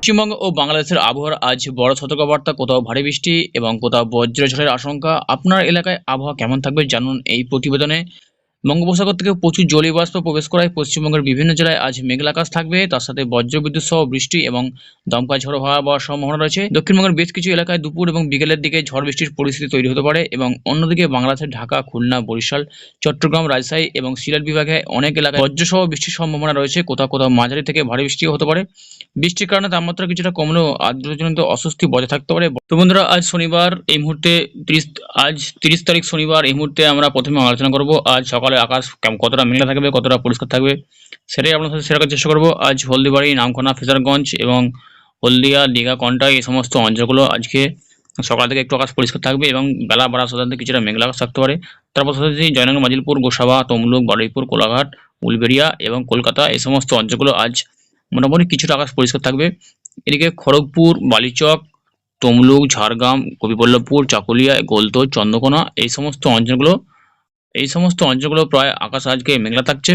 পশ্চিমবঙ্গ ও বাংলাদেশের আবহাওয়ার আজ বড় সতর্কবার্তা, কোথাও ভারী বৃষ্টি এবং কোথাও বজ্রঝড়ের আশঙ্কা। আপনার এলাকায় আবহাওয়া কেমন থাকবে জানুন এই প্রতিবেদনে। বঙ্গোপসাগর থেকে প্রচুর জলীয় বাষ্প প্রবেশ করায় পশ্চিমবঙ্গের বিভিন্ন জেলায় আজ মেঘলা আকাশ থাকবে, তার সাথে বজ্রবিদ্যুৎ সহ বৃষ্টি এবং দমকা ঝড়ো হাওয়া বওয়ার সম্ভাবনা রয়েছে। দক্ষিণবঙ্গের বেশ কিছু এলাকায় দুপুর এবং বিকেলের দিকে ঝড় বৃষ্টির পরিস্থিতি তৈরি হতে পারে এবং অন্যদিকে বাংলাদেশের ঢাকা, খুলনা, বরিশাল, চট্টগ্রাম, রাজশাহী এবং সিলেট বিভাগে অনেক এলাকায় বজ্রসহ বৃষ্টির সম্ভাবনা রয়েছে। কোথাও কোথাও মাঝারি থেকে ভারী বৃষ্টিও হতে পারে। বৃষ্টির কারণে তাপমাত্রা কিছুটা কমলেও আর্দ্রতাজনিত অস্বস্তি বজায় থাকতে পারে। তো বন্ধুরা, আজ শনিবার এই মুহূর্তে 30 তারিখ শনিবার এই মুহূর্তে আমরা প্রথমে আলোচনা করব আজ সকালে আকাশ কতটা মেঘলা থাকবে, কতটা পরিষ্কার থাকবে সেটাই আপনার সাথে শেয়ার করার চেষ্টা করব। আজ হলদিবাড়ি, নামখানা, ফেজারগঞ্জ এবং হলদিয়া, দীঘা, কন্টাই এই সমস্ত অঞ্চলগুলো আজকে সকাল থেকে একটু আকাশ পরিষ্কার থাকবে এবং বেলা বাড়ার সাথে সাথে কিছুটা মেঘলা আকাশ থাকতে পারে। তারপর সাথে জয়নগর, মাজিলপুর, গোসাবা, তমলুক, বারুইপুর, কোলাঘাট, উলবেড়িয়া এবং কলকাতা এই সমস্ত অঞ্চলগুলো আজ মোটামুটি কিছুটা আকাশ পরিষ্কার থাকবে। এদিকে খড়গপুর, বালিচক, তমলুক, ঝাড়গ্রাম, গোপীবল্লভপুর, চাকুলিয়া, গোলতোড়, চন্দ্রকোনা এই সমস্ত অঞ্চলগুলো প্রায় আকাশ আজকে মেঘলা থাকছে।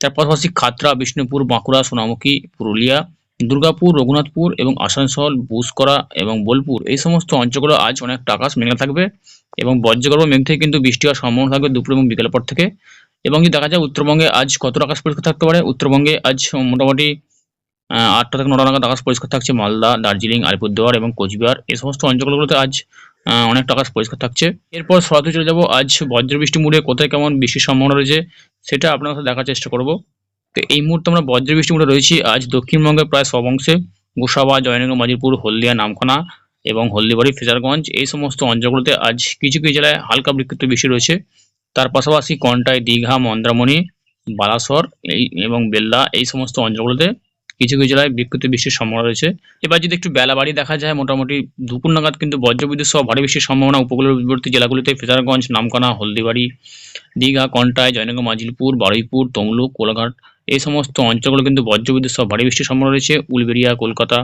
তার পাশাপাশি খাতড়া, বিষ্ণুপুর, বাঁকুড়া, সোনামুখী, পুরুলিয়া, দুর্গাপুর, রঘুনাথপুর এবং আসানসোল, বুসকরা এবং বোলপুর এই সমস্ত অঞ্চলগুলো আজ অনেকটা আকাশ মেঘলা থাকবে এবং বজ্রগর্ভ মেঘ থেকে কিন্তু বৃষ্টি হওয়ার সম্ভাবনা থাকবে দুপুর এবং বিকেলের পর থেকে। এবং যদি দেখা যায় উত্তরবঙ্গে আজ কতটা আকাশ পরিষ্কার থাকতে পারে, উত্তরবঙ্গে আজ মোটামুটি ৮টা থেকে ৯টা নাগাদ আকাশ পরিষ্কার থাকছে। মালদা, দার্জিলিং, আলিপুরদুয়ার এবং কোচবিহার এই সমস্ত অঞ্চলগুলোতে আজ অনেকটা আকাশ পরিষ্কার থাকছে। এরপর সরাসরি চলে যাব আজ বজ্রবৃষ্টি মুডে কোথায় কেমন বৃষ্টির সম্ভাবনা রয়েছে সেটা আপনার সাথে দেখার চেষ্টা করব। তো এই মুহূর্তে আমরা বজ্রবৃষ্টি মুডে রয়েছি আজ দক্ষিণবঙ্গের প্রায় সব অংশে। গোসাবা, জয়নগর, মাজিরপুর, হলদিয়া, নামখানা এবং হলদিবাড়ি, ফেজারগঞ্জ এই সমস্ত অঞ্চলগুলোতে আজ কিছু কিছু জেলায় হালকা বিক্ষিপ্ত বৃষ্টি রয়েছে। তার পাশাপাশি কন্টাই, দীঘা, মন্দারমণি, বালাসর এবং বেলদা এই সমস্ত অঞ্চলগুলোতে কিছু কিছু জেলায় বিক্ষিপ্ত বৃষ্টির সম্ভাবনা রয়েছে। এবার যদি একটু বেলা বাড়ি দেখা যায়, মোটামুটি দুপুর নাগাদ কিন্তু বজ্রবিদ্যুৎ সহ ভারী বৃষ্টির সম্ভাবনা উপকূলবর্তী জেলাগুলিতে ফেজারগঞ্জ, নামখানা, হলদিবাড়ি, দীঘা, কন্টাই, জয়নগর, মাজিলপুর, বারুইপুর, তমলুক, কোলাঘাট এই সমস্ত অঞ্চলগুলো কিন্তু বজ্রবিদ্যুৎ সহ ভারী বৃষ্টির সম্ভাবনা রয়েছে। উলবেড়িয়া, কলকাতা,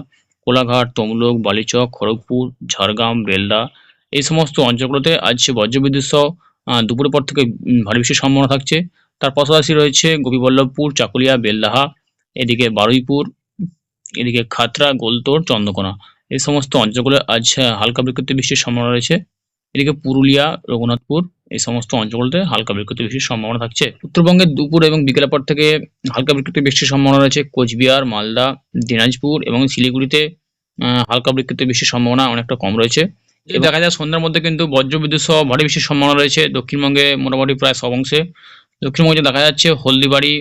কোলাঘাট, তমলুক, বালিচক, খড়গপুর, ঝাড়গ্রাম, বেলদা এই সমস্ত অঞ্চলগুলোতে আজ বজ্রবিদ্যুৎ সহ দুপুরের পর থেকে ভারী বৃষ্টির সম্ভাবনা থাকছে। তার পাশাপাশি রয়েছে গোপীবল্লভপুর, চাকুলিয়া, বেলদাহা, এদিকে বারুইপুর, এদিকে খাতড়া, গোলতোড়, চন্দ্রকোনা এই সমস্ত অঞ্চলগুলো আজ হালকা বিক্ষিপ্ত বৃষ্টির সম্ভাবনা রয়েছে। এদিকে পুরুলিয়া, রঘুনাথপুর এই সমস্ত অঞ্চলগুলোতে হালকা বিক্ষিপ্ত বৃষ্টির সম্ভাবনা থাকছে। উত্তরবঙ্গে দুপুর এবং বিকেলের পর থেকে হালকা বিক্ষিপ্ত বৃষ্টির সম্ভাবনা রয়েছে। কোচবিহার, মালদা, দিনাজপুর এবং শিলিগুড়িতে হালকা বিক্ষিপ্ত বৃষ্টির সম্ভাবনা অনেকটা কম রয়েছে। দেখা যায় সন্ধ্যার মধ্যে কিন্তু বজ্রবিদ্যুৎ সহ ভারী বৃষ্টির সম্ভাবনা রয়েছে দক্ষিণবঙ্গে মোটামুটি প্রায় সব অংশে। দক্ষিণবঙ্গে দেখা যাচ্ছে হলদিবাড়ি,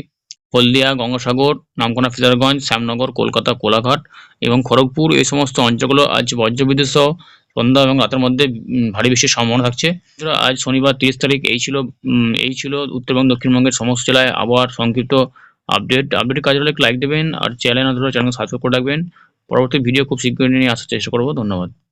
হলদিয়া, গঙ্গাসাগর, নামখানা, ফেজারগঞ্জ, শ্যামনগর, কলকাতা, কোলাঘাট এবং খড়গপুর এই সমস্ত অঞ্চলগুলো আজ বজ্রবিদ্যুৎ সহ সন্ধ্যা এবং রাতের মধ্যে ভারী বৃষ্টির সম্ভাবনা থাকছে। আজ শনিবার 30 তারিখ এই ছিল উত্তরবঙ্গ দক্ষিণবঙ্গের সমস্ত জেলায় আবহাওয়ার সংক্ষিপ্ত আপডেট কাজ হলে লাইক দেবেন আর চ্যানেল সাবস্ক্রাইব করে রাখবেন। পরবর্তী ভিডিও খুব শীঘ্রই নিয়ে আসার চেষ্টা করব। ধন্যবাদ।